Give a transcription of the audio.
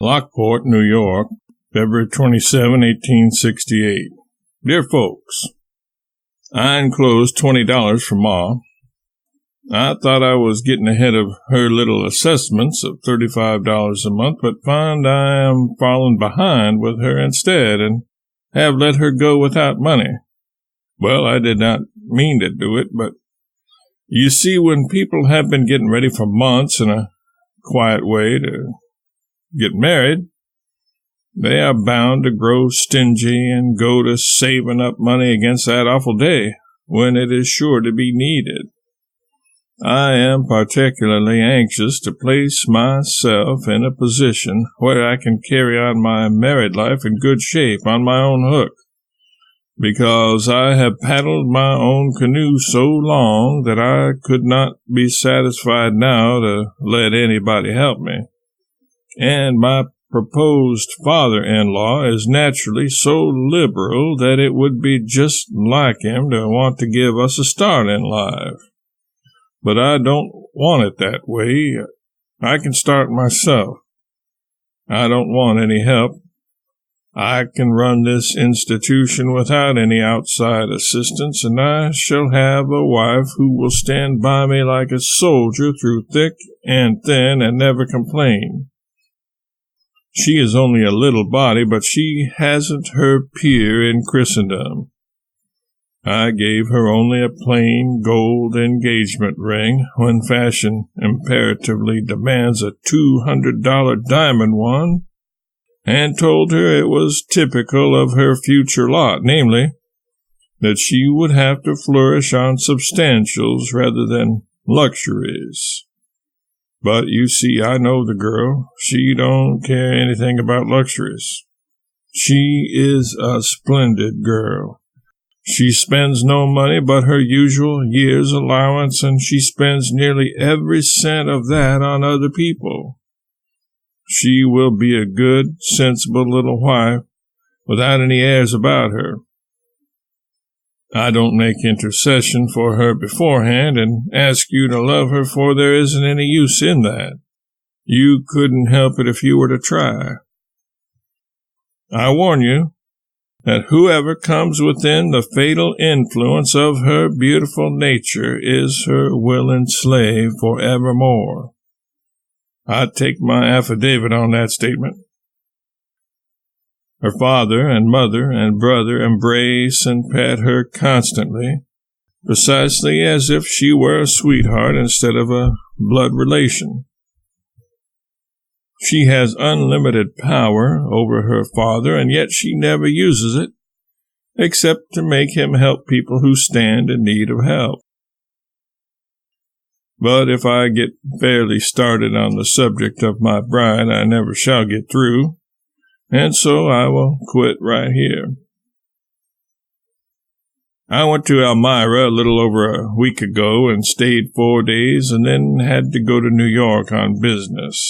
Lockport, New York, February 27, 1868. Dear folks, I enclosed $20 from Ma. I thought I was getting ahead of her little assessments of $35 a month, but find I am falling behind with her instead and have let her go without money. Well, I did not mean to do it, but you see, when people have been getting ready for months in a quiet way to get married, they are bound to grow stingy and go to saving up money against that awful day when it is sure to be needed. I am particularly anxious to place myself in a position where I can carry on my married life in good shape on my own hook, because I have paddled my own canoe so long that I could not be satisfied now to let anybody help me. And my proposed father-in-law is naturally so liberal that it would be just like him to want to give us a start in life. But I don't want it that way. I can start myself. I don't want any help. I can run this institution without any outside assistance, and I shall have a wife who will stand by me like a soldier through thick and thin and never complain. She is only a little body, but she hasn't her peer in Christendom. I gave her only a plain gold engagement ring when fashion imperatively demands a $200 diamond one, and told her it was typical of her future lot, namely, that she would have to flourish on substantials rather than luxuries. But you see, I know the girl. She don't care anything about luxuries. She is a splendid girl. She spends no money but her usual year's allowance, and she spends nearly every cent of that on other people. She will be a good, sensible little wife without any airs about her. I don't make intercession for her beforehand and ask you to love her, for there isn't any use in that. You couldn't help it if you were to try. I warn you that whoever comes within the fatal influence of her beautiful nature is her willing slave forevermore. I take my affidavit on that statement. Her father and mother and brother embrace and pet her constantly, precisely as if she were a sweetheart instead of a blood relation. She has unlimited power over her father, and yet she never uses it, except to make him help people who stand in need of help. But if I get fairly started on the subject of my bride, I never shall get through, and so I will quit right here. I went to Elmira a little over a week ago and stayed 4 days and then had to go to New York on business.